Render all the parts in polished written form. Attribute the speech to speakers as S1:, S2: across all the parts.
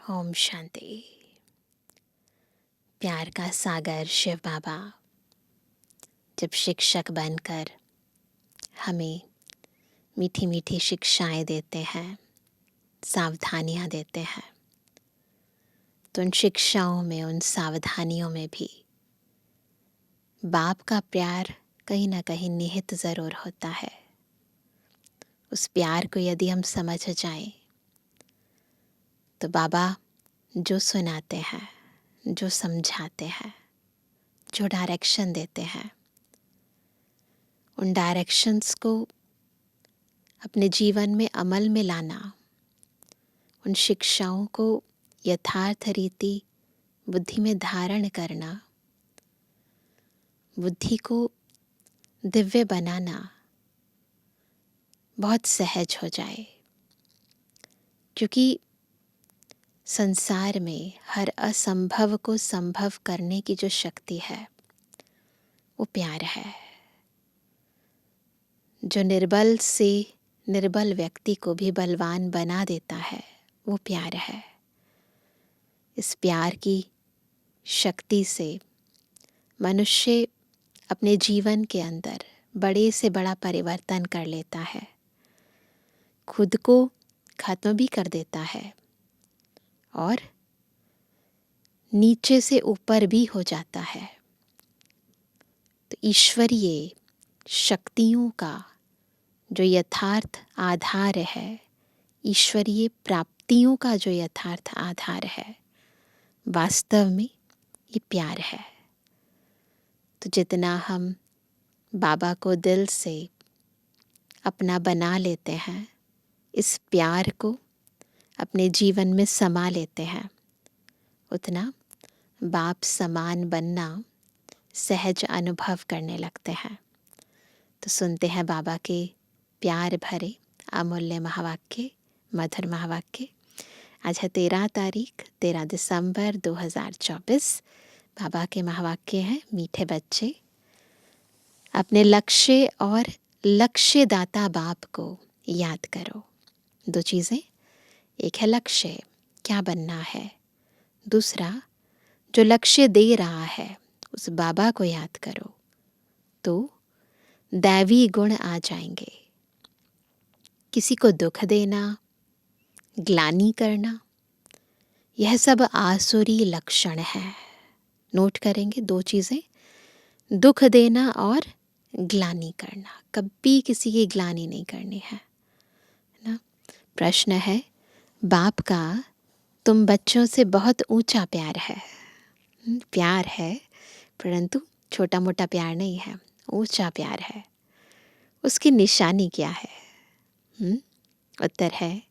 S1: ओम शांति। प्यार का सागर शिव बाबा जब शिक्षक बनकर हमें मीठी मीठी शिक्षाएं देते हैं, सावधानियां देते हैं, तो उन शिक्षाओं में, उन सावधानियों में भी बाप का प्यार कहीं ना कहीं निहित ज़रूर होता है। उस प्यार को यदि हम समझ जाएं तो बाबा जो सुनाते हैं, जो समझाते हैं, जो डायरेक्शन देते हैं, उन डायरेक्शंस को अपने जीवन में अमल में लाना, उन शिक्षाओं को यथार्थ रीति बुद्धि में धारण करना, बुद्धि को दिव्य बनाना बहुत सहज हो जाए। क्योंकि संसार में हर असंभव को संभव करने की जो शक्ति है वो प्यार है। जो निर्बल से निर्बल व्यक्ति को भी बलवान बना देता है वो प्यार है। इस प्यार की शक्ति से मनुष्य अपने जीवन के अंदर बड़े से बड़ा परिवर्तन कर लेता है, खुद को खत्म भी कर देता है और नीचे से ऊपर भी हो जाता है। तो ईश्वरीय शक्तियों का जो यथार्थ आधार है, ईश्वरीय प्राप्तियों का जो यथार्थ आधार है, वास्तव में ये प्यार है। तो जितना हम बाबा को दिल से अपना बना लेते हैं, इस प्यार को अपने जीवन में समा लेते हैं, उतना बाप समान बनना सहज अनुभव करने लगते हैं। तो सुनते हैं बाबा के प्यार भरे अमूल्य महावाक्य, मधुर महावाक्य। आज है 13 दिसंबर 2024। बाबा के महावाक्य हैं, मीठे बच्चे अपने लक्ष्य और लक्ष्यदाता बाप को याद करो। दो चीज़ें, एक है लक्ष्य, क्या बनना है, दूसरा जो लक्ष्य दे रहा है उस बाबा को याद करो तो दैवी गुण आ जाएंगे। किसी को दुख देना, ग्लानि करना, यह सब आसुरी लक्षण है। नोट करेंगे दो चीज़ें, दुख देना और ग्लानि करना। कभी किसी की ग्लानि नहीं करनी है ना। प्रश्न है, बाप का तुम बच्चों से बहुत ऊंचा प्यार है। प्यार है परंतु छोटा मोटा प्यार नहीं है, ऊंचा प्यार है। उसकी निशानी क्या है? उत्तर है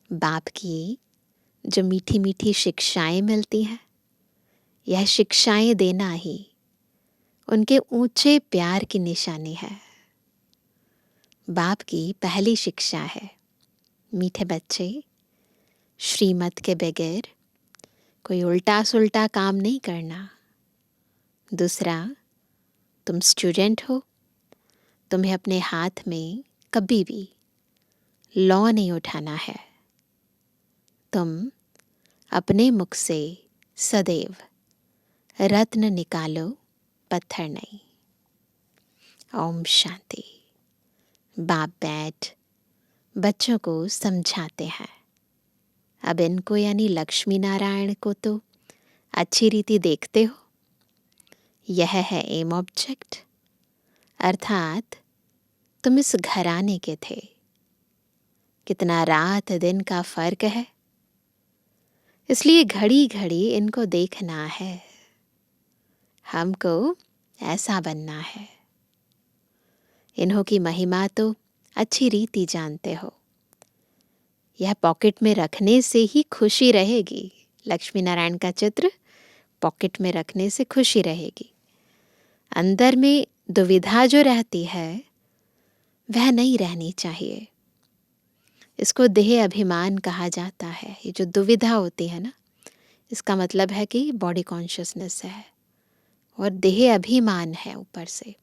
S1: बाप की जो मीठी मीठी शिक्षाएं मिलती हैं, यह शिक्षाएं देना ही उनके ऊंचे प्यार की निशानी है। बाप की पहली शिक्षा है, मीठे बच्चे श्रीमत के बगैर कोई उल्टा सुल्टा काम नहीं करना। दूसरा, तुम स्टूडेंट हो, तुम्हें अपने हाथ में कभी भी लॉ नहीं उठाना है। तुम अपने मुख से सदैव रत्न निकालो, पत्थर नहीं। ओम शांति। बाप बैठ बच्चों को समझाते हैं। अब इनको यानी लक्ष्मी नारायण को तो अच्छी रीति देखते हो। यह है एम ऑब्जेक्ट, अर्थात तुम इस घराने के थे। कितना रात दिन का फर्क है, इसलिए घड़ी घड़ी इनको देखना है। हमको ऐसा बनना है। इन्हों की महिमा तो अच्छी रीति जानते हो। यह पॉकेट में रखने से ही खुशी रहेगी। लक्ष्मी नारायण का चित्र पॉकेट में रखने से खुशी रहेगी। अंदर में दुविधा जो रहती है वह नहीं रहनी चाहिए। इसको देह अभिमान कहा जाता है। ये जो दुविधा होती है ना, इसका मतलब है कि बॉडी कॉन्शियसनेस है और देह अभिमान है ऊपर से।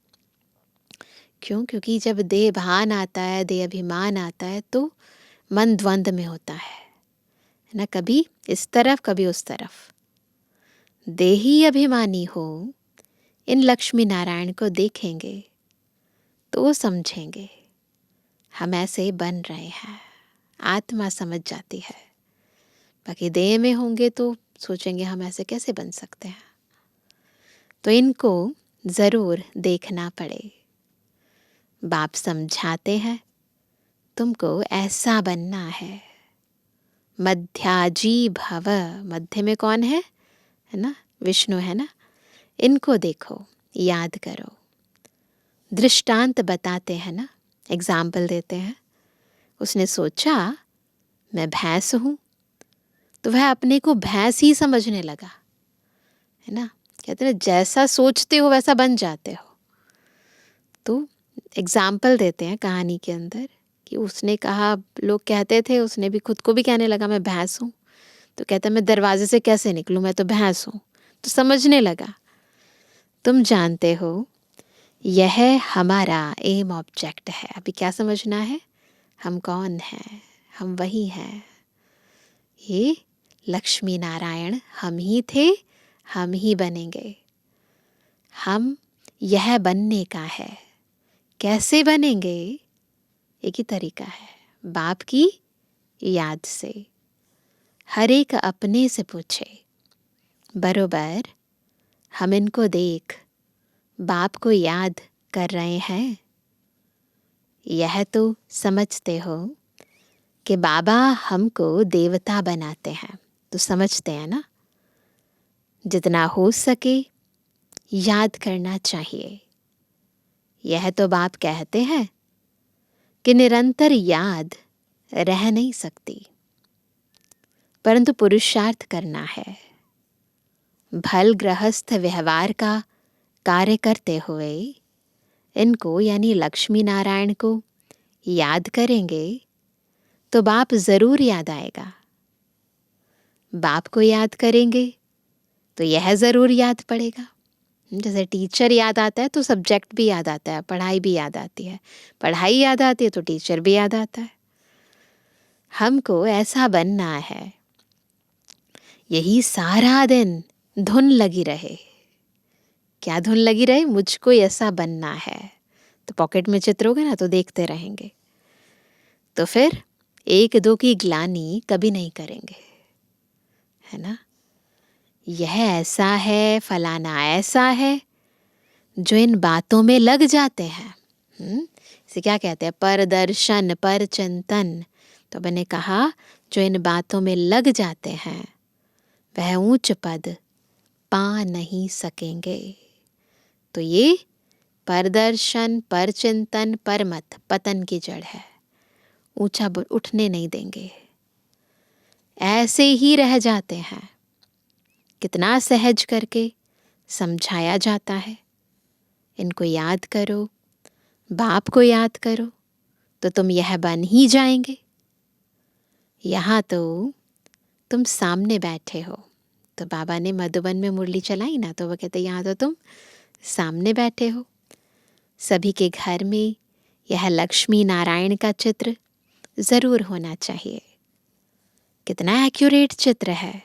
S1: क्यों? क्योंकि जब देह भान आता है, देह अभिमान आता है तो मन द्वंद में होता है ना, कभी इस तरफ कभी उस तरफ। देही अभिमानी हो, इन लक्ष्मी नारायण को देखेंगे तो समझेंगे हम ऐसे बन रहे हैं। आत्मा समझ जाती है। बाकी देह में होंगे तो सोचेंगे हम ऐसे कैसे बन सकते हैं। तो इनको ज़रूर देखना पड़े। बाप समझाते हैं तुमको ऐसा बनना है। मध्याजी भव, मध्य में कौन है ना, विष्णु है ना। इनको देखो, याद करो। दृष्टांत बताते हैं ना, एग्जाम्पल देते हैं। उसने सोचा मैं भैंस हूँ, तो वह अपने को भैंस ही समझने लगा, है ना। कहते हैं जैसा सोचते हो वैसा बन जाते हो। तो एग्जाम्पल देते हैं कहानी के अंदर कि उसने कहा, लोग कहते थे, उसने भी खुद को भी कहने लगा मैं भैंस हूँ। तो कहता मैं दरवाजे से कैसे निकलूँ, मैं तो भैंस हूँ। तो समझने लगा। तुम जानते हो यह हमारा एम ऑब्जेक्ट है। अभी क्या समझना है, हम कौन हैं, हम वही हैं। ये लक्ष्मी नारायण हम ही थे, हम ही बनेंगे। हम यह बनने का है। कैसे बनेंगे, एक ही तरीका है, बाप की याद से। हर एक अपने से पूछे, बरोबर हम इनको देख बाप को याद कर रहे हैं। यह तो समझते हो कि बाबा हमको देवता बनाते हैं, तो समझते हैं ना। जितना हो सके याद करना चाहिए। यह तो बाप कहते हैं कि निरंतर याद रह नहीं सकती, परंतु पुरुषार्थ करना है। भल गृहस्थ व्यवहार का कार्य करते हुए इनको यानी लक्ष्मी नारायण को याद करेंगे तो बाप जरूर याद आएगा। बाप को याद करेंगे तो यह जरूर याद पड़ेगा। जैसे टीचर याद आता है तो सब्जेक्ट भी याद आता है, पढ़ाई भी याद आती है। पढ़ाई याद आती है तो टीचर भी याद आता है। हमको ऐसा बनना है, यही सारा दिन धुन लगी रहे। क्या धुन लगी रहे, मुझको ऐसा बनना है। तो पॉकेट में चित्र होगा ना, तो देखते रहेंगे, तो फिर एक दो की ग्लानि कभी नहीं करेंगे, है ना। यह ऐसा है, फलाना ऐसा है, जो इन बातों में लग जाते हैं। इसे क्या कहते हैं, परदर्शन, पर चिंतन। तो मैंने कहा जो इन बातों में लग जाते हैं वह ऊंच पद पा नहीं सकेंगे। तो ये परदर्शन, पर चिंतन, परमत पतन की जड़ है। ऊंचा उठने नहीं देंगे, ऐसे ही रह जाते हैं। कितना सहज करके समझाया जाता है। इनको याद करो, बाप को याद करो, तो तुम यह बन ही जाएंगे। यहाँ तो तुम सामने बैठे हो। तो बाबा ने मधुबन में मुरली चलाई ना, तो वो कहते यहाँ तो तुम सामने बैठे हो। सभी के घर में यह लक्ष्मी नारायण का चित्र जरूर होना चाहिए। कितना एक्यूरेट चित्र है।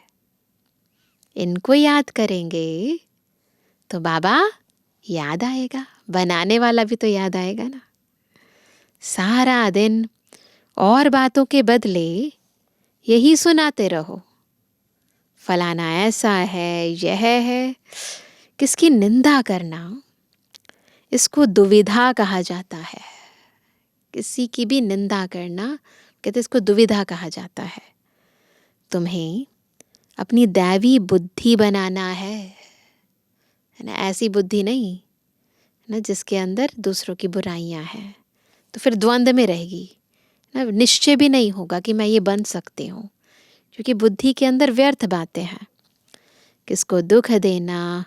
S1: इनको याद करेंगे तो बाबा याद आएगा, बनाने वाला भी तो याद आएगा ना। सारा दिन और बातों के बदले यही सुनाते रहो, फलाना ऐसा है, यह है। किसकी निंदा करना, इसको दुविधा कहा जाता है। किसी की भी निंदा करना, कहते इसको दुविधा कहा जाता है। तुम्हें अपनी दैवी बुद्धि बनाना है ना, ऐसी बुद्धि नहीं ना जिसके अंदर दूसरों की बुराइयां हैं। तो फिर द्वंद्व में रहेगी ना, निश्चय भी नहीं होगा कि मैं ये बन सकती हूँ, क्योंकि बुद्धि के अंदर व्यर्थ बातें हैं। किसको दुख देना,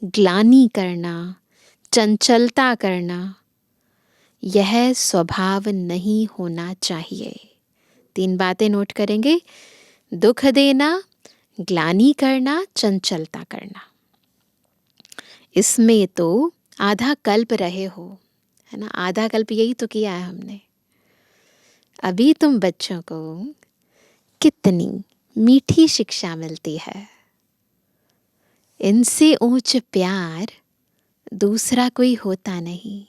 S1: ग्लानि करना, चंचलता करना, यह स्वभाव नहीं होना चाहिए। 3 बातें नोट करेंगे, दुख देना, ग्लानि करना, चंचलता करना। इसमें तो आधा कल्प रहे हो, है ना। आधा कल्प यही तो किया है हमने। अभी तुम बच्चों को कितनी मीठी शिक्षा मिलती है। इनसे ऊंच प्यार दूसरा कोई होता नहीं।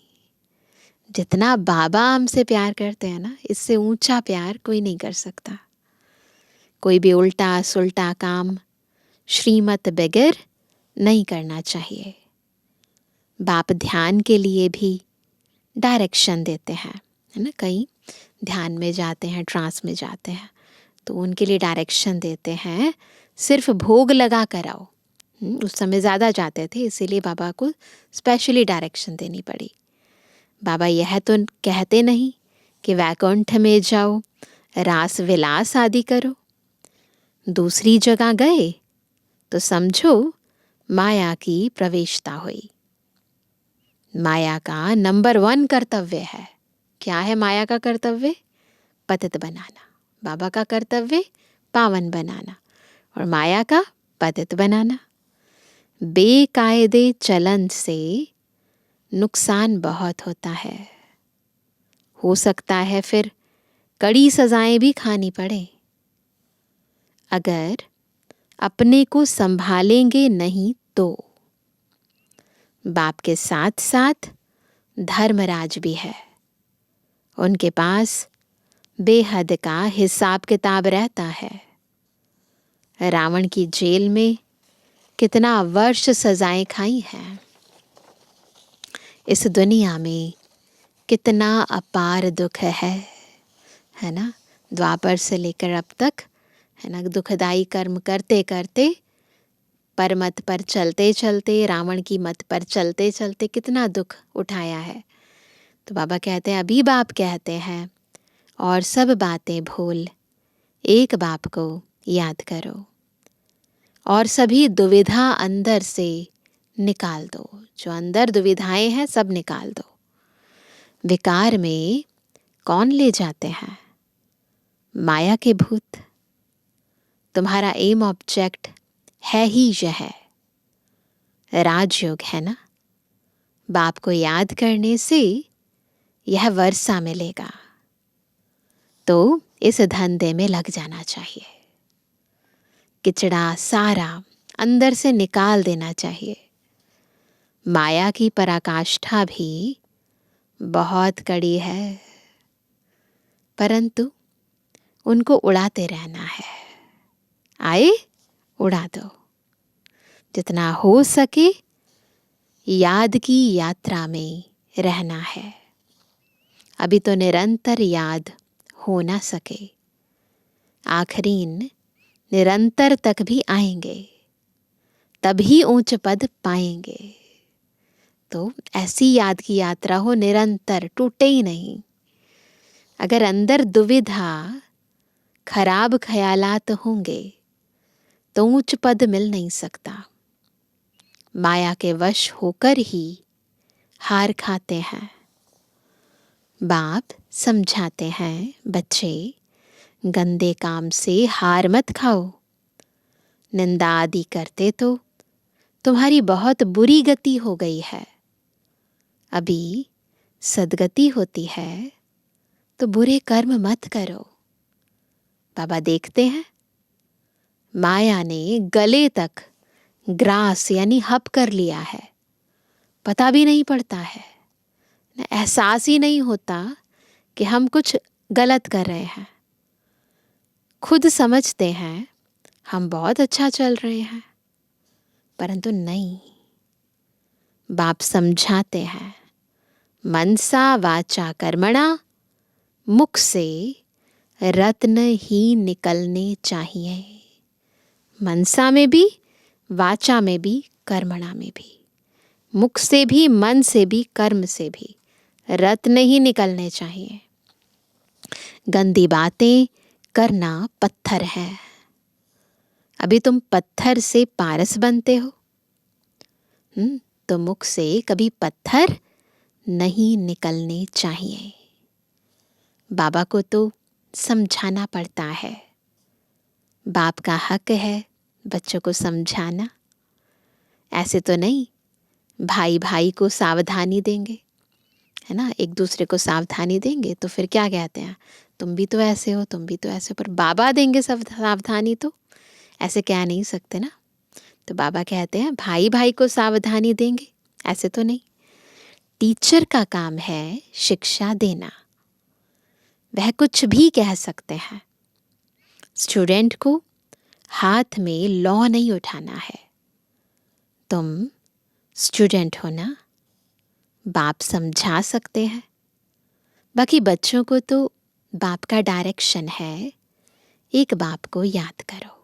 S1: जितना बाबा हमसे प्यार करते हैं ना, इससे ऊंचा प्यार कोई नहीं कर सकता। कोई भी उल्टा सुल्टा काम श्रीमत बगैर नहीं करना चाहिए। बाप ध्यान के लिए भी डायरेक्शन देते हैं, है ना। कहीं ध्यान में जाते हैं, ट्रांस में जाते हैं, तो उनके लिए डायरेक्शन देते हैं, सिर्फ भोग लगा कर आओ। उस समय ज़्यादा जाते थे, इसीलिए बाबा को स्पेशली डायरेक्शन देनी पड़ी। बाबा यह तो कहते नहीं कि वैकुंठ में जाओ, रास विलास आदि करो। दूसरी जगह गए तो समझो माया की प्रवेशता हुई। माया का नंबर 1 कर्तव्य है। क्या है माया का कर्तव्य? पतित बनाना। बाबा का कर्तव्य पावन बनाना, और माया का पतित बनाना। बेकायदे चलन से नुकसान बहुत होता है। हो सकता है फिर कड़ी सजाएं भी खानी पड़े। अगर अपने को संभालेंगे नहीं तो। बाप के साथ साथ धर्मराज भी है, उनके पास बेहद का हिसाब किताब रहता है। रावण की जेल में कितना वर्ष सजाएं खाई हैं। इस दुनिया में कितना अपार दुख है ना। द्वापर से लेकर अब तक, है ना, दुखदाई कर्म करते करते, परमत पर चलते चलते, रावण की मत पर चलते चलते कितना दुख उठाया है। तो बाबा कहते हैं, अभी बाप कहते हैं, और सब बातें भूल एक बाप को याद करो, और सभी दुविधा अंदर से निकाल दो। जो अंदर दुविधाएं हैं सब निकाल दो। विकार में कौन ले जाते हैं? माया के भूत। तुम्हारा एम ऑब्जेक्ट है ही यह राजयोग, है ना। बाप को याद करने से यह वर्षा मिलेगा, तो इस धंधे में लग जाना चाहिए। किचड़ा सारा अंदर से निकाल देना चाहिए। माया की पराकाष्ठा भी बहुत कड़ी है, परंतु उनको उड़ाते रहना है। आए उड़ा दो। जितना हो सके याद की यात्रा में रहना है। अभी तो निरंतर याद हो ना सके, आखिरीन निरंतर तक भी आएंगे, तभी ऊंच पद पाएंगे। तो ऐसी याद की यात्रा हो, निरंतर, टूटे ही नहीं। अगर अंदर दुविधा, खराब ख्यालात होंगे तो ऊंच पद मिल नहीं सकता। माया के वश होकर ही हार खाते हैं। बाप समझाते हैं, बच्चे गंदे काम से हार मत खाओ। निंदा आदि करते तो तुम्हारी बहुत बुरी गति हो गई है। अभी सदगति होती है तो बुरे कर्म मत करो। बाबा देखते हैं माया ने गले तक ग्रास यानी हप कर लिया है, पता भी नहीं पड़ता है, एहसास ही नहीं होता कि हम कुछ गलत कर रहे हैं। खुद समझते हैं हम बहुत अच्छा चल रहे हैं, परंतु नहीं। बाप समझाते हैं, मनसा वाचा कर्मणा, मुख से रत्न ही निकलने चाहिए। मनसा में भी, वाचा में भी, कर्मणा में भी, मुख से भी, मन से भी, कर्म से भी रत्न ही निकलने चाहिए। गंदी बातें करना पत्थर है। अभी तुम पत्थर से पारस बनते हो, तो मुख से कभी पत्थर नहीं निकलने चाहिए। बाबा को तो समझाना पड़ता है। बाप का हक है बच्चों को समझाना। ऐसे तो नहीं भाई भाई को सावधानी देंगे, है ना, एक दूसरे को सावधानी देंगे तो फिर क्या कहते हैं, तुम भी तो ऐसे हो, तुम भी तो ऐसे हो। पर बाबा देंगे सब सावधानी तो ऐसे कह नहीं सकते ना। तो बाबा कहते हैं भाई भाई को सावधानी देंगे, ऐसे तो नहीं। टीचर का काम है शिक्षा देना, वह कुछ भी कह सकते हैं। स्टूडेंट को हाथ में लॉ नहीं उठाना है। तुम स्टूडेंट हो ना, बाप समझा सकते हैं, बाकी बच्चों को तो बाप का डायरेक्शन है, एक बाप को याद करो।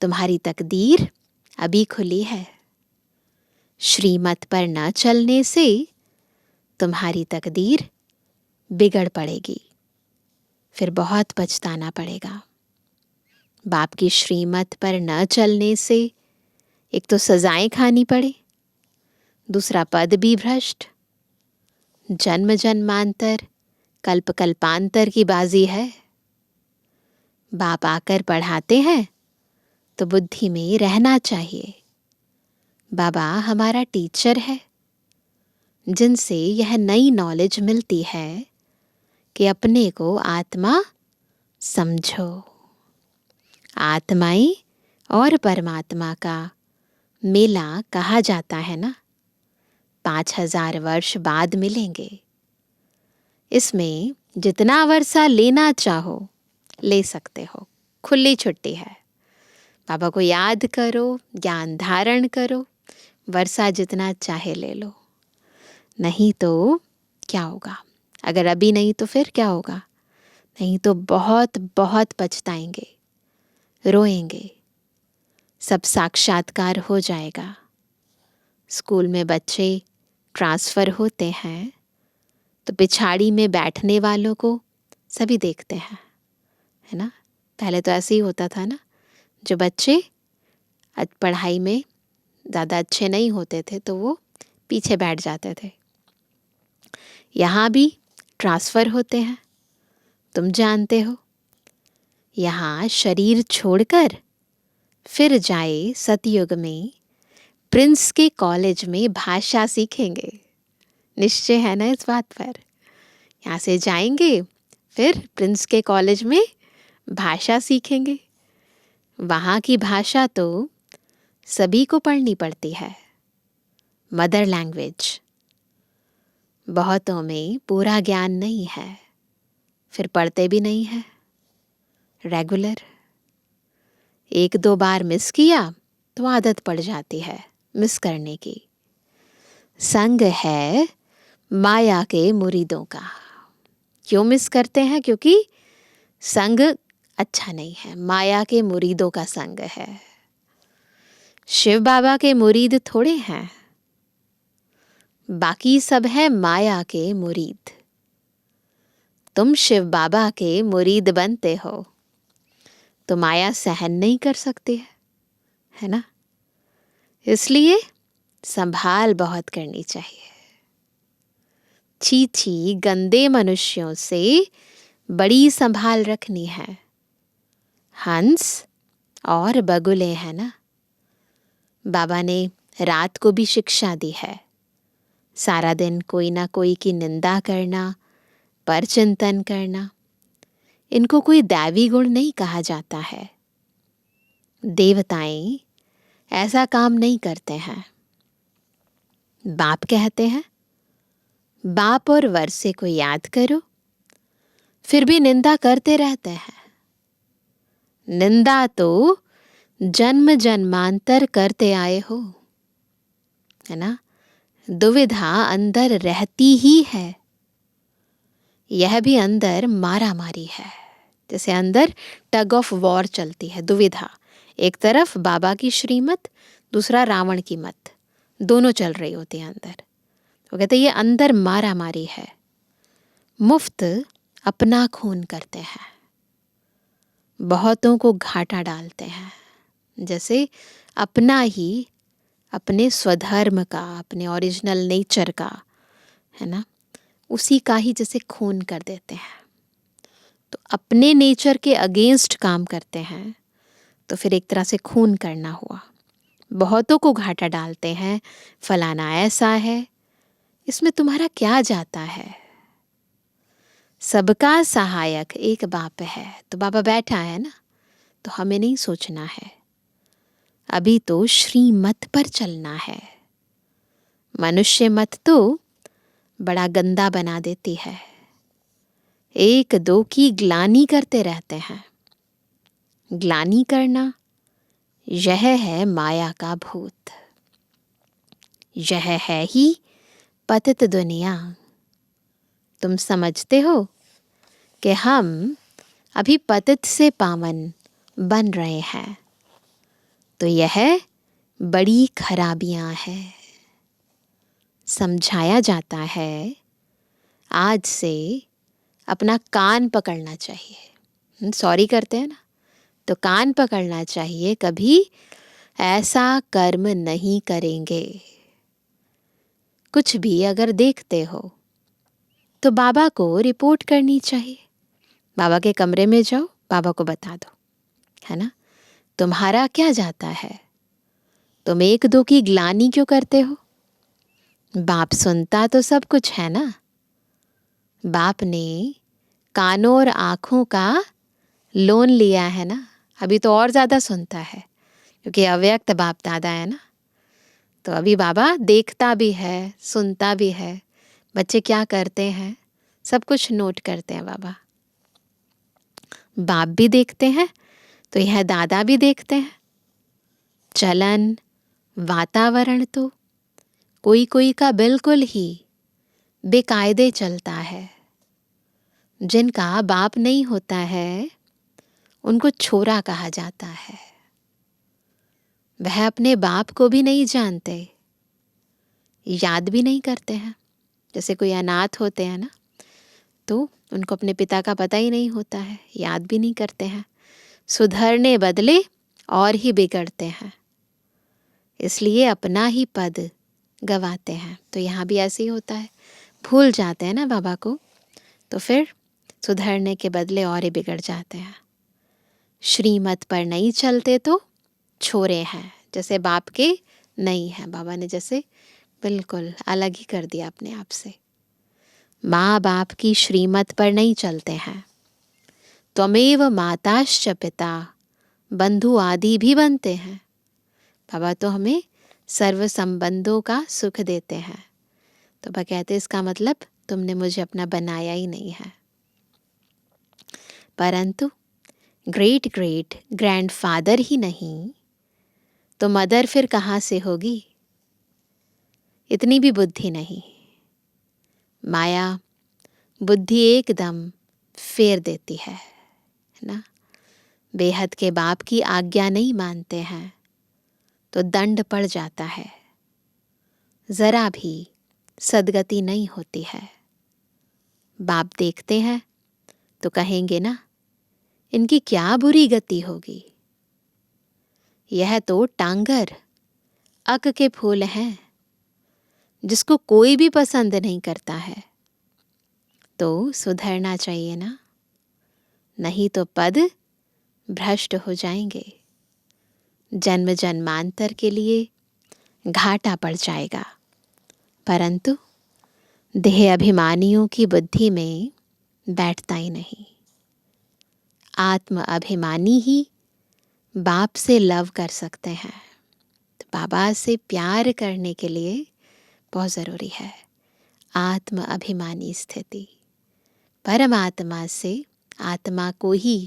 S1: तुम्हारी तकदीर अभी खुली है, श्रीमत पर न चलने से तुम्हारी तकदीर बिगड़ पड़ेगी, फिर बहुत पछताना पड़ेगा। बाप की श्रीमत पर न चलने से एक तो सजाएं खानी पड़े, दूसरा पद भी भ्रष्ट, जन्म जन्मांतर कल्प कल्पांतर की बाजी है। बाप आकर पढ़ाते हैं तो बुद्धि में रहना चाहिए, बाबा हमारा टीचर है, जिनसे यह नई नॉलेज मिलती है कि अपने को आत्मा समझो। आत्माएं और परमात्मा का मेला कहा जाता है ना, 5000 वर्ष बाद मिलेंगे। इसमें जितना वर्षा लेना चाहो ले सकते हो, खुली छुट्टी है। बाबा को याद करो, ज्ञान धारण करो, वर्षा जितना चाहे ले लो। नहीं तो क्या होगा, अगर अभी नहीं तो फिर क्या होगा, नहीं तो बहुत बहुत पछताएंगे, रोएंगे, सब साक्षात्कार हो जाएगा। स्कूल में बच्चे ट्रांसफ़र होते हैं तो पिछाड़ी में बैठने वालों को सभी देखते हैं, है ना। पहले तो ऐसे ही होता था ना, जो बच्चे पढ़ाई में ज़्यादा अच्छे नहीं होते थे तो वो पीछे बैठ जाते थे। यहाँ भी ट्रांसफ़र होते हैं, तुम जानते हो। यहाँ शरीर छोड़कर फिर जाए सतयुग में प्रिंस के कॉलेज में भाषा सीखेंगे, निश्चय है ना इस बात पर। यहाँ से जाएंगे फिर प्रिंस के कॉलेज में भाषा सीखेंगे। वहाँ की भाषा तो सभी को पढ़नी पड़ती है, मदर लैंग्वेज। बहुतों में पूरा ज्ञान नहीं है, फिर पढ़ते भी नहीं है रेगुलर। 1-2 बार मिस किया तो आदत पड़ जाती है मिस करने की। संग है माया के मुरीदों का। क्यों मिस करते हैं? क्योंकि संग अच्छा नहीं है, माया के मुरीदों का संग है। शिव बाबा के मुरीद थोड़े हैं, बाकी सब है माया के मुरीद। तुम शिव बाबा के मुरीद बनते हो तो माया सहन नहीं कर सकती है ना। इसलिए संभाल बहुत करनी चाहिए। छी गंदे मनुष्यों से बड़ी संभाल रखनी है। हंस और बगुले हैं ना, बाबा ने रात को भी शिक्षा दी है। सारा दिन कोई ना कोई की निंदा करना, पर चिंतन करना, इनको कोई दैवी गुण नहीं कहा जाता है। देवताएं ऐसा काम नहीं करते हैं। बाप कहते हैं बाप और वर्षे को याद करो, फिर भी निंदा करते रहते हैं। निंदा तो जन्म जन्मांतर करते आए हो, है ना। दुविधा अंदर रहती ही है। यह भी अंदर मारा मारी है, जैसे अंदर टग ऑफ वॉर चलती है, दुविधा। एक तरफ बाबा की श्रीमत, दूसरा रावण की मत, दोनों चल रही होती है अंदर। वो कहते ये अंदर मारा मारी है। मुफ्त अपना खून करते हैं, बहुतों को घाटा डालते हैं। जैसे अपना ही, अपने स्वधर्म का, अपने ओरिजिनल नेचर का, है ना, उसी का ही जैसे खून कर देते हैं। तो अपने नेचर के अगेंस्ट काम करते हैं तो फिर एक तरह से खून करना हुआ। बहुतों को घाटा डालते हैं, फलाना ऐसा है, इसमें तुम्हारा क्या जाता है? सबका सहायक एक बाप है। तो बाबा बैठा है ना, तो हमें नहीं सोचना है, अभी तो श्रीमत पर चलना है। मनुष्य मत तो बड़ा गंदा बना देती है, एक दो की ग्लानि करते रहते हैं। ग्लानि करना यह है माया का भूत, यह है ही पतित दुनिया। तुम समझते हो कि हम अभी पतित से पावन बन रहे हैं, तो यह बड़ी खराबियां हैं। समझाया जाता है, आज से अपना कान पकड़ना चाहिए। सॉरी करते हैं ना, तो कान पकड़ना चाहिए, कभी ऐसा कर्म नहीं करेंगे। कुछ भी अगर देखते हो तो बाबा को रिपोर्ट करनी चाहिए। बाबा के कमरे में जाओ, बाबा को बता दो, है ना। तुम्हारा क्या जाता है? तुम एक दो की ग्लानि क्यों करते हो? बाप सुनता तो सब कुछ है ना। बाप ने कानों और आँखों का लोन लिया है ना, अभी तो और ज़्यादा सुनता है, क्योंकि अव्यक्त बाप दादा है ना। तो अभी बाबा देखता भी है, सुनता भी है, बच्चे क्या करते हैं सब कुछ नोट करते हैं बाबा। बाप भी देखते हैं तो यह दादा भी देखते हैं। चलन वातावरण तो कोई कोई का बिल्कुल ही बेकायदे चलता है। जिनका बाप नहीं होता है उनको छोरा कहा जाता है। वह अपने बाप को भी नहीं जानते, याद भी नहीं करते हैं। जैसे कोई अनाथ होते हैं ना, तो उनको अपने पिता का पता ही नहीं होता है, याद भी नहीं करते हैं, सुधरने बदले और ही बिगड़ते हैं, इसलिए अपना ही पद गवाते हैं। तो यहाँ भी ऐसे ही होता है, भूल जाते हैं ना बाबा को, तो फिर सुधरने के बदले और ही बिगड़ जाते हैं। श्रीमत पर नहीं चलते तो छोरे हैं, जैसे बाप के नहीं है। बाबा ने जैसे बिल्कुल अलग ही कर दिया अपने आप से। माँ बाप की श्रीमत पर नहीं चलते हैं। त्वमेव माताश्च पिता, बंधु आदि भी बनते हैं। बाबा तो हमें सर्व संबंधों का सुख देते हैं। तो बाबा कहते इसका मतलब तुमने मुझे अपना बनाया ही नहीं है। परंतु ग्रेट ग्रेट ग्रैंडफादर ही नहीं तो मदर फिर कहाँ से होगी? इतनी भी बुद्धि नहीं। माया बुद्धि एकदम फेर देती है ना। बेहद के बाप की आज्ञा नहीं मानते हैं तो दंड पड़ जाता है, जरा भी सदगति नहीं होती है। बाप देखते हैं तो कहेंगे ना, इनकी क्या बुरी गति होगी, यह तो टांगर अक के फूल हैं, जिसको कोई भी पसंद नहीं करता है। तो सुधरना चाहिए ना, नहीं तो पद भ्रष्ट हो जाएंगे, जन्म जन्मांतर के लिए घाटा पड़ जाएगा। परंतु देह अभिमानियों की बुद्धि में बैठता ही नहीं। आत्म अभिमानी ही बाप से लव कर सकते हैं। तो बाबा से प्यार करने के लिए बहुत ज़रूरी है आत्म अभिमानी स्थिति। परमात्मा से आत्मा को ही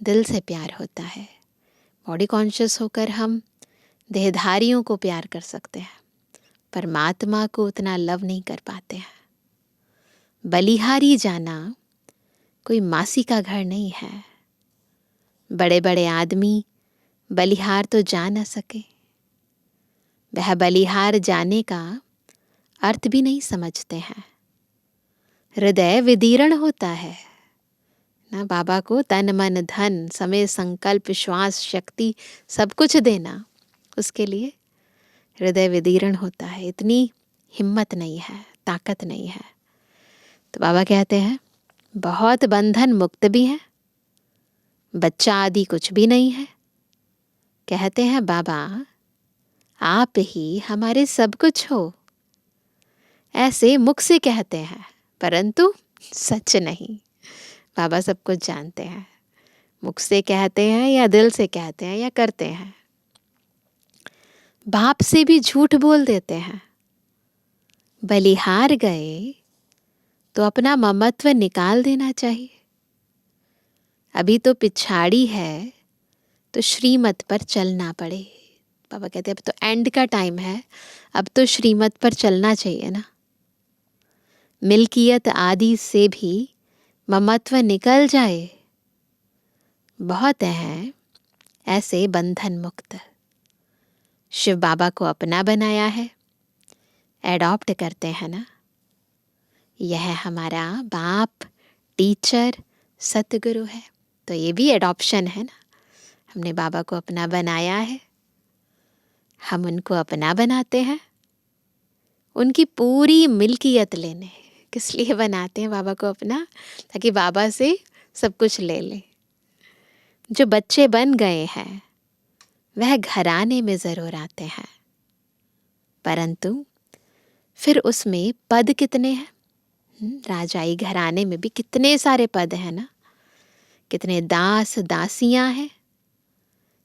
S1: दिल से प्यार होता है। बॉडी कॉन्शियस होकर हम देहधारियों को प्यार कर सकते हैं, परमात्मा को उतना लव नहीं कर पाते हैं। बलिहारी जाना कोई मासी का घर नहीं है। बड़े बड़े आदमी बलिहार तो जा न सके, वह बलिहार जाने का अर्थ भी नहीं समझते हैं। हृदय विदीर्ण होता है ना। बाबा को तन मन धन समय संकल्प श्वास शक्ति सब कुछ देना, उसके लिए हृदय विदीर्ण होता है। इतनी हिम्मत नहीं है, ताकत नहीं है। तो बाबा कहते हैं बहुत बंधन मुक्त भी है, बच्चा आदि कुछ भी नहीं है। कहते हैं बाबा आप ही हमारे सब कुछ हो, ऐसे मुख से कहते हैं, परंतु सच नहीं। बाबा सब कुछ जानते हैं, मुख से कहते हैं या दिल से कहते हैं या करते हैं। बाप से भी झूठ बोल देते हैं। बलिहार गए तो अपना ममत्व निकाल देना चाहिए। अभी तो पिछाड़ी है तो श्रीमत पर चलना पड़े। बाबा कहते हैं अब तो एंड का टाइम है, अब तो श्रीमत पर चलना चाहिए ना। मिल्कियत आदि से भी ममत्व निकल जाए। बहुत हैं ऐसे बंधन मुक्त। शिव बाबा को अपना बनाया है, एडॉप्ट करते हैं ना। यह हमारा बाप, टीचर, सतगुरु है, तो ये भी एडॉप्शन है ना। हमने बाबा को अपना बनाया है, हम उनको अपना बनाते हैं। उनकी पूरी मिल्कियत लेने, किस लिए बनाते हैं बाबा को अपना? ताकि बाबा से सब कुछ ले लें। जो बच्चे बन गए हैं वह घराने में ज़रूर आते हैं, परंतु फिर उसमें पद कितने हैं? राजाई घराने में भी कितने सारे पद हैं ना। कितने दास दासियां हैं,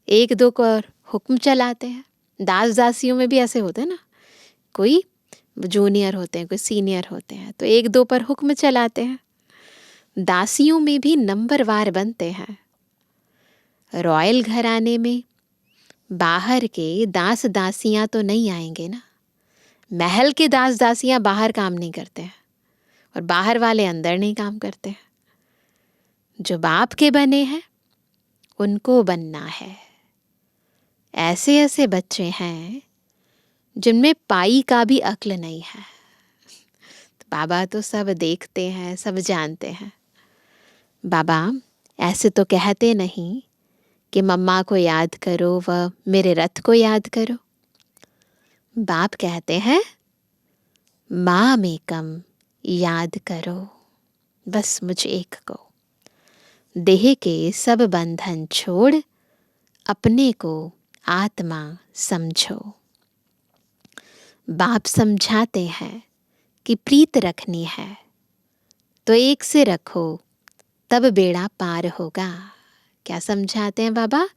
S1: एक दो को और हुक्म चलाते हैं। दास दासियों में भी ऐसे होते हैं ना, कोई जूनियर होते हैं, कोई सीनियर होते हैं, तो एक दो पर हुक्म चलाते हैं। दासियों में भी नंबरवार बनते हैं। रॉयल घराने में बाहर के दास दासियां तो नहीं आएंगे ना। महल के दास दासियां बाहर काम नहीं करते हैं और बाहर वाले अंदर नहीं काम करते हैं। जो बाप के बने हैं उनको बनना है। ऐसे ऐसे बच्चे हैं जिनमें पाई का भी अक्ल नहीं है। तो बाबा तो सब देखते हैं, सब जानते हैं। बाबा ऐसे तो कहते नहीं कि मम्मा को याद करो व मेरे रथ को याद करो। बाप कहते हैं माम एकम याद करो, बस मुझे एक को। देह के सब बंधन छोड़ अपने को आत्मा समझो। बाप समझाते हैं कि प्रीत रखनी है तो एक से रखो, तब बेड़ा पार होगा। क्या समझाते हैं बाबा?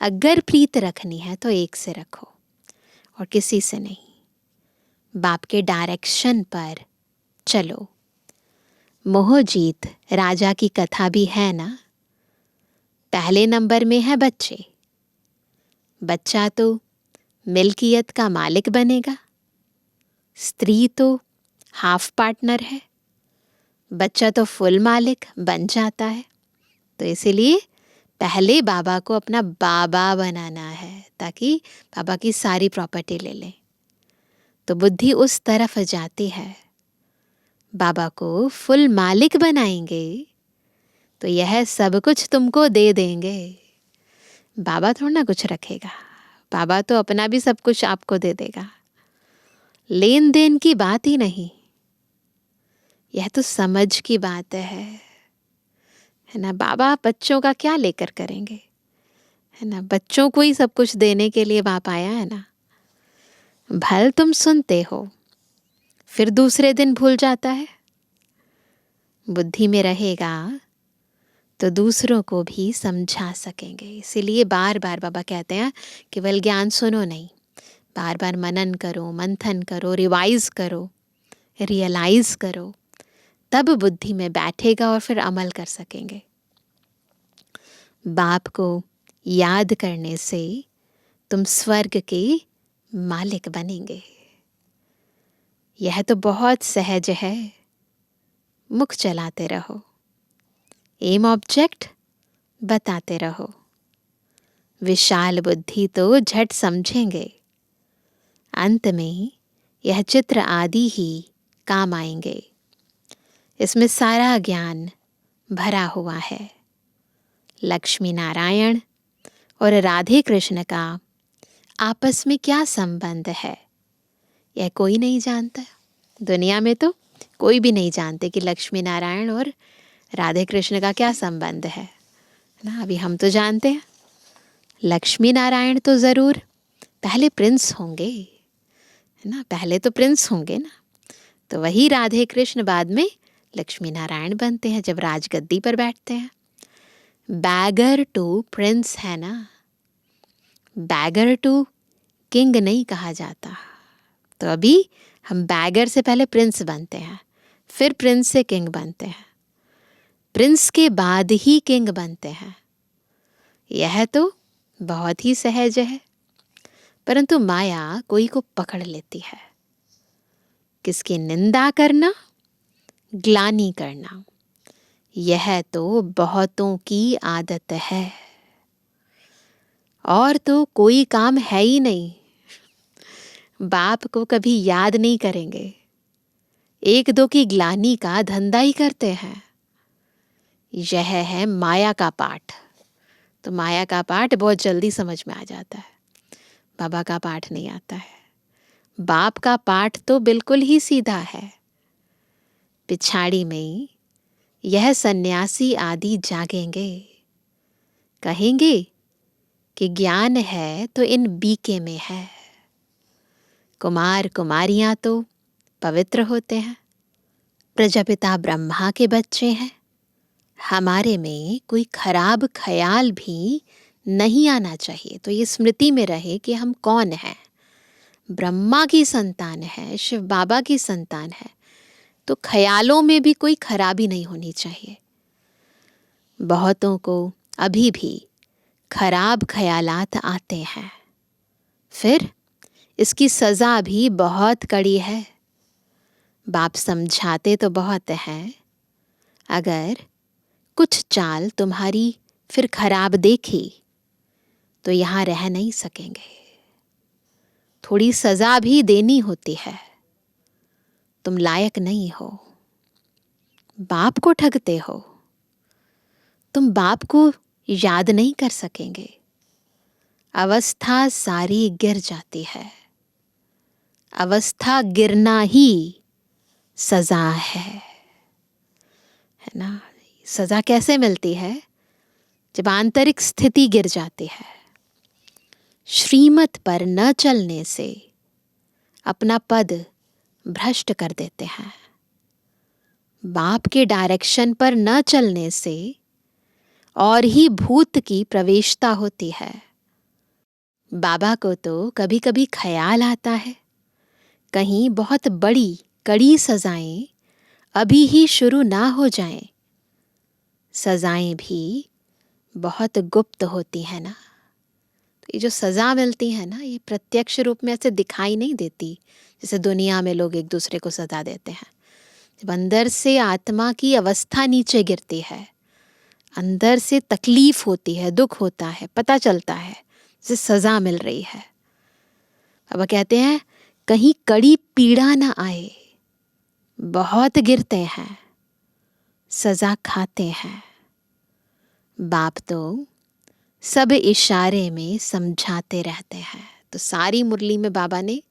S1: अगर प्रीत रखनी है तो एक से रखो और किसी से नहीं। बाप के डायरेक्शन पर चलो। मोहजीत राजा की कथा भी है ना। पहले नंबर में है बच्चे। बच्चा तो मिल्कियत का मालिक बनेगा, स्त्री तो हाफ पार्टनर है, बच्चा तो फुल मालिक बन जाता है। तो इसीलिए पहले बाबा को अपना बाबा बनाना है ताकि बाबा की सारी प्रॉपर्टी ले लें। तो बुद्धि उस तरफ जाती है। बाबा को फुल मालिक बनाएंगे तो यह सब कुछ तुमको दे देंगे। बाबा थोड़ा ना कुछ रखेगा, बाबा तो अपना भी सब कुछ आपको दे देगा। लेन देन की बात ही नहीं, यह तो समझ की बात है ना। बाबा बच्चों का क्या लेकर करेंगे, है ना। बच्चों को ही सब कुछ देने के लिए बाप आया है ना। भल तुम सुनते हो फिर दूसरे दिन भूल जाता है। बुद्धि में रहेगा तो दूसरों को भी समझा सकेंगे। इसीलिए बार बार बाबा कहते हैं केवल ज्ञान सुनो नहीं, बार बार मनन करो, मंथन करो, रिवाइज करो, रियलाइज करो, तब बुद्धि में बैठेगा और फिर अमल कर सकेंगे। बाप को याद करने से तुम स्वर्ग के मालिक बनेंगे। यह तो बहुत सहज है। मुख चलाते रहो, एम ऑब्जेक्ट बताते रहो। विशाल बुद्धि तो झट समझेंगे। अंत में यह चित्र आदि ही काम आएंगे। इसमें सारा ज्ञान भरा हुआ है। लक्ष्मी नारायण और राधे कृष्ण का आपस में क्या संबंध है यह कोई नहीं जानता। दुनिया में तो कोई भी नहीं जानते कि लक्ष्मी नारायण और राधे कृष्ण का क्या संबंध है ना। अभी हम तो जानते हैं लक्ष्मी नारायण तो ज़रूर पहले प्रिंस होंगे, है ना। पहले तो प्रिंस होंगे ना। तो वही राधे कृष्ण बाद में लक्ष्मी नारायण बनते हैं जब राजगद्दी पर बैठते हैं। बैगर टू प्रिंस है ना, बैगर टू किंग नहीं कहा जाता। तो अभी हम बैगर से पहले प्रिंस बनते हैं, फिर प्रिंस से किंग बनते हैं, प्रिंस के बाद ही किंग बनते हैं। यह तो बहुत ही सहज है, परंतु माया कोई को पकड़ लेती है। किसकी निंदा करना, ग्लानि करना, यह तो बहुतों की आदत है। और तो कोई काम है ही नहीं। बाप को कभी याद नहीं करेंगे, एक दो की ग्लानि का धंधा ही करते हैं। यह है माया का पाठ। तो माया का पाठ बहुत जल्दी समझ में आ जाता है, बाबा का पाठ नहीं आता है। बाप का पाठ तो बिल्कुल ही सीधा है। पिछाड़ी में यह सन्यासी आदि जागेंगे, कहेंगे कि ज्ञान है तो इन बीके में है। कुमार कुमारियां तो पवित्र होते हैं, प्रजापिता ब्रह्मा के बच्चे हैं। हमारे में कोई खराब ख्याल भी नहीं आना चाहिए। तो ये स्मृति में रहे कि हम कौन हैं। ब्रह्मा की संतान है, शिव बाबा की संतान है, तो ख्यालों में भी कोई खराबी नहीं होनी चाहिए। बहुतों को अभी भी खराब ख्यालात आते हैं, फिर इसकी सज़ा भी बहुत कड़ी है। बाप समझाते तो बहुत हैं, अगर कुछ चाल तुम्हारी फिर खराब देखी तो यहाँ रह नहीं सकेंगे। थोड़ी सज़ा भी देनी होती है। तुम लायक नहीं हो, बाप को ठगते हो, तुम बाप को याद नहीं कर सकेंगे। अवस्था सारी गिर जाती है। अवस्था गिरना ही सजा है ना। सजा कैसे मिलती है? जब आंतरिक स्थिति गिर जाती है। श्रीमत पर न चलने से अपना पद भ्रष्ट कर देते हैं। बाप के डायरेक्शन पर न चलने से और ही भूत की प्रवेशता होती है। बाबा को तो कभी कभी ख्याल आता है, कहीं बहुत बड़ी कड़ी सजाएं अभी ही शुरू ना हो जाएं। सजाएं भी बहुत गुप्त होती है ना। तो ये जो सज़ा मिलती है ना, ये प्रत्यक्ष रूप में ऐसे दिखाई नहीं देती जैसे दुनिया में लोग एक दूसरे को सजा देते हैं। जब अंदर से आत्मा की अवस्था नीचे गिरती है, अंदर से तकलीफ होती है, दुख होता है, पता चलता है जैसे सज़ा मिल रही है। अब कहते हैं कहीं कड़ी पीड़ा ना आए। बहुत गिरते हैं, सज़ा खाते हैं। बाप तो सब इशारे में समझाते रहते हैं। तो सारी मुरली में बाबा ने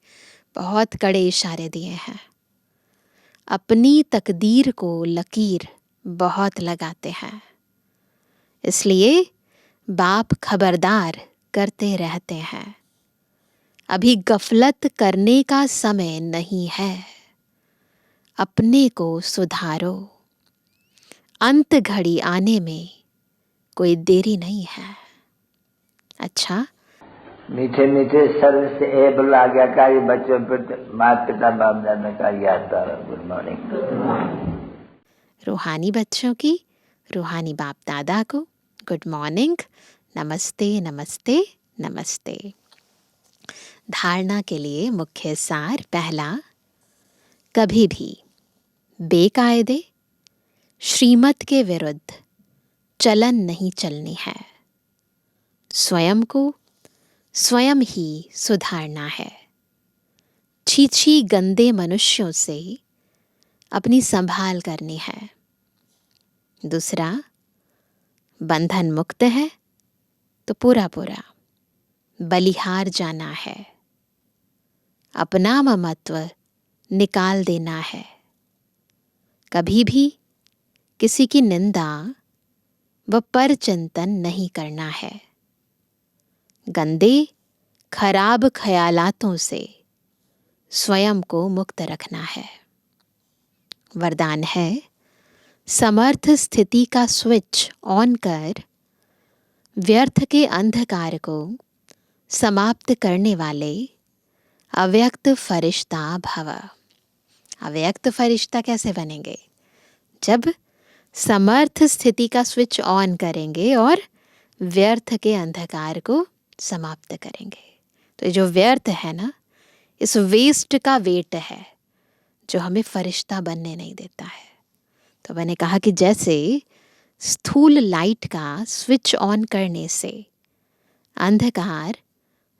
S1: बहुत कड़े इशारे दिए हैं। अपनी तकदीर को लकीर बहुत लगाते हैं, इसलिए बाप खबरदार करते रहते हैं। अभी गफलत करने का समय नहीं है, अपने को सुधारो। अंत घड़ी आने में कोई देरी नहीं है। अच्छा,
S2: मीठे मीठे स्वर से एबल आज्ञाकारी बच्चों पर माता पिता बाप दादा का याद। Good morning.
S1: रूहानी बच्चों की रूहानी बाप दादा को गुड मॉर्निंग, नमस्ते नमस्ते नमस्ते। धारणा के लिए मुख्य सार पहला, कभी भी बेकायदे श्रीमत के विरुद्ध चलन नहीं चलनी है। स्वयं को स्वयं ही सुधारना है। छी गंदे मनुष्यों से अपनी संभाल करनी है। दूसरा, बंधन मुक्त है तो पूरा पूरा बलिहार जाना है। अपना ममत्व निकाल देना है। कभी भी किसी की निंदा व परचिंतन नहीं करना है। गंदे खराब ख्यालातों से स्वयं को मुक्त रखना है। वरदान है, समर्थ स्थिति का स्विच ऑन कर व्यर्थ के अंधकार को समाप्त करने वाले अव्यक्त फरिश्ता भव। अव्यक्त फरिश्ता कैसे बनेंगे? जब समर्थ स्थिति का स्विच ऑन करेंगे और व्यर्थ के अंधकार को समाप्त करेंगे। तो जो व्यर्थ है ना, इस वेस्ट का वेट है जो हमें फरिश्ता बनने नहीं देता है। तो मैंने कहा कि जैसे स्थूल लाइट का स्विच ऑन करने से अंधकार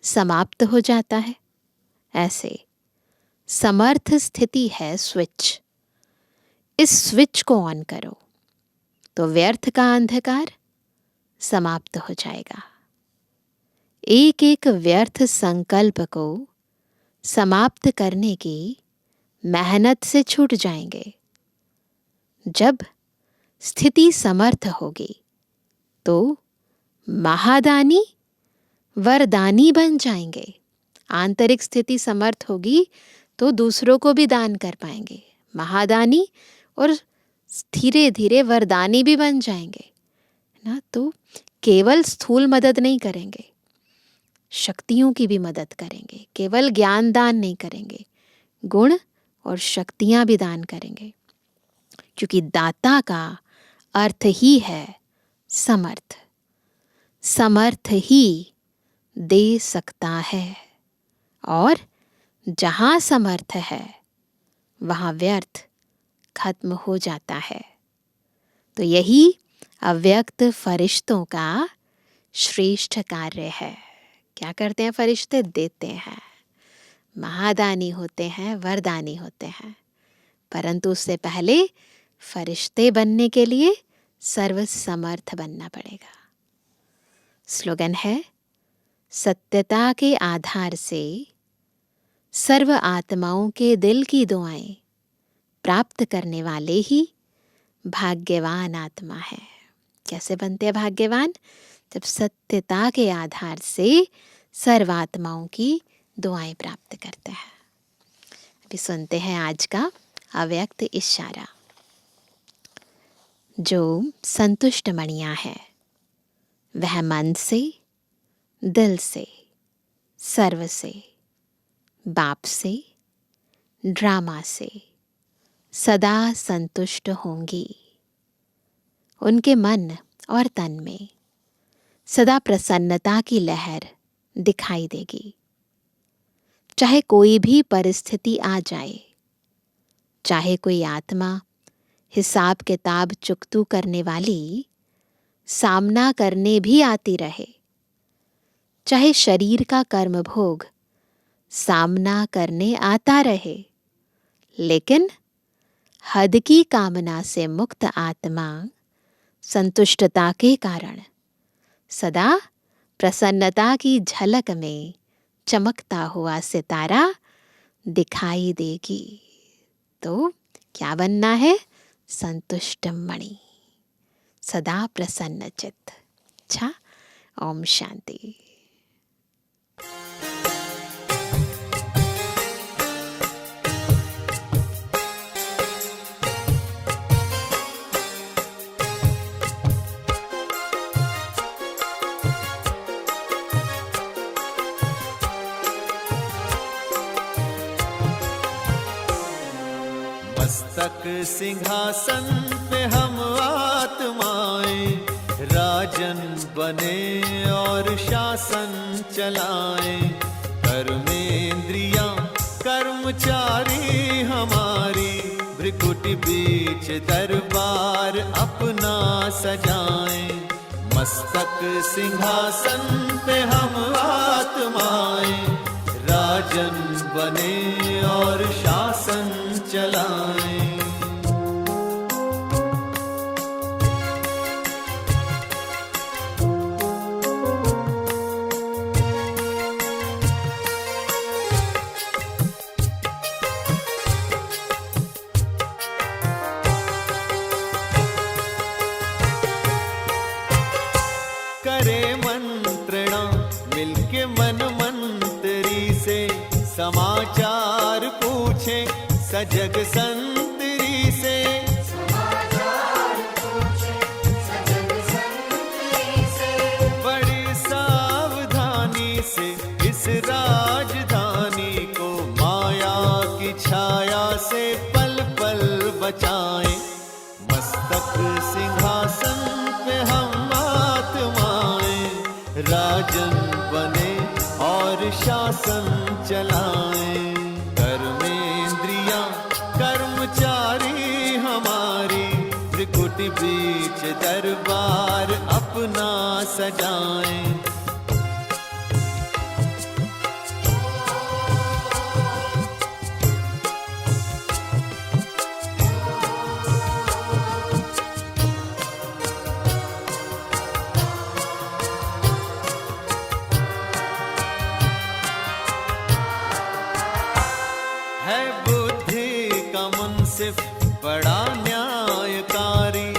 S1: समाप्त हो जाता है, ऐसे समर्थ स्थिति है स्विच। इस स्विच को ऑन करो तो व्यर्थ का अंधकार समाप्त हो जाएगा। एक एक व्यर्थ संकल्प को समाप्त करने की मेहनत से छूट जाएंगे। जब स्थिति समर्थ होगी तो महादानी वरदानी बन जाएंगे। आंतरिक स्थिति समर्थ होगी तो दूसरों को भी दान कर पाएंगे, महादानी, और धीरे धीरे वरदानी भी बन जाएंगे ना। तो केवल स्थूल मदद नहीं करेंगे, शक्तियों की भी मदद करेंगे। केवल ज्ञान दान नहीं करेंगे, गुण और शक्तियां भी दान करेंगे, क्योंकि दाता का अर्थ ही है समर्थ। समर्थ ही दे सकता है, और जहां समर्थ है वहां व्यर्थ खत्म हो जाता है। तो यही अव्यक्त फरिश्तों का श्रेष्ठ कार्य है। क्या करते हैं फरिश्ते? देते हैं, महादानी होते हैं, वरदानी होते हैं। परंतु उससे पहले फरिश्ते बनने के लिए सर्वसमर्थ बनना पड़ेगा। स्लोगन है, सत्यता के आधार से सर्व आत्माओं के दिल की दुआएं प्राप्त करने वाले ही भाग्यवान आत्मा है। कैसे बनते हैं भाग्यवान? जब सत्यता के आधार से सर्वात्माओं की दुआएं प्राप्त करते हैं। अभी सुनते हैं आज का अव्यक्त इशारा। जो संतुष्ट मणियां है वह मन से, दिल से, सर्व से, बाप से, ड्रामा से सदा संतुष्ट होंगी। उनके मन और तन में सदा प्रसन्नता की लहर दिखाई देगी। चाहे कोई भी परिस्थिति आ जाए, चाहे कोई आत्मा हिसाब किताब चुकतू करने वाली सामना करने भी आती रहे, चाहे शरीर का कर्म भोग सामना करने आता रहे, लेकिन हद की कामना से मुक्त आत्मा संतुष्टता के कारण सदा प्रसन्नता की झलक में चमकता हुआ सितारा दिखाई देगी। तो क्या बनना है? संतुष्ट मणि, सदा प्रसन्न चित्त। अच्छा, ओम शांति।
S3: मस्तक सिंहासन पे हम आत्माएं राजन बने और शासन चलाएं। कर्मेंद्रियां कर्मचारी हमारी, भ्रिकुटी बीच दरबार अपना सजाएं। मस्तक सिंहासन पे हम आत्माएं राजन बने और शासन चलाएं। करे मंत्रणा मिलके मन मंत्री से, समाचार पूछे सजग संतरी से। राजन बने और शासन चलाएं। कर्मेंद्रियां कर्मचारी हमारी, त्रिकुटी बीच दरबार अपना सजाएं। है बुद्धि का मुंसिफ बड़ा न्यायकारी,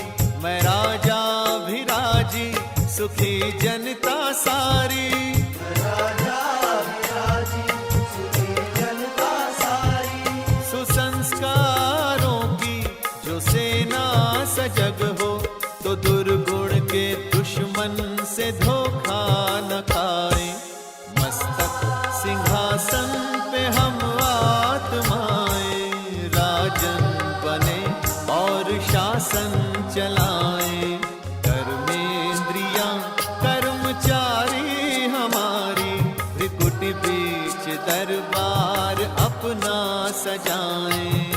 S3: मैं राजा भी राजी सुखी जनता सारी। राजा भी राजी सुखी जनता सारी, सुसंस्कारों की जो सेना सजग हो, तो दुर्गुण के दुश्मन से धोखा न खाए। मस्तक सिंहासन पे हम आत्माएं, राजन बने और शासन चलाएं। कर्मेंद्रियां कर्मचारी हमारी, त्रिकुटी बीच दरबार अपना सजाएं।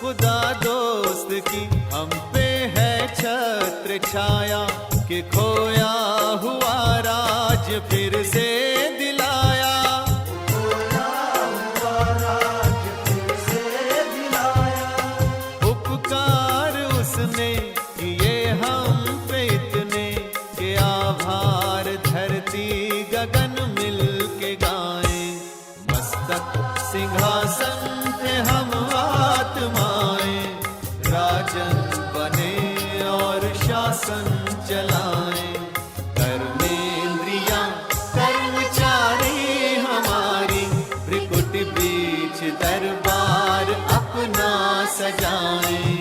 S3: खुदा दोस्त की हम पे है छत्र छाया, कि खोया हुआ राज फिर से दिलाया। खोया हुआ राज फिर से दिलाया, उपकार उसने किए हम पे इतने, कि आभार धरती गगन मिल के गाएं। मस्तक सिंहासन पे हम आत्माएं, राजन बने और शासन चलाएं। कर्मेंद्रियां कर्मचारी हमारी, त्रिकुटी बीच दरबार अपना सजाएं।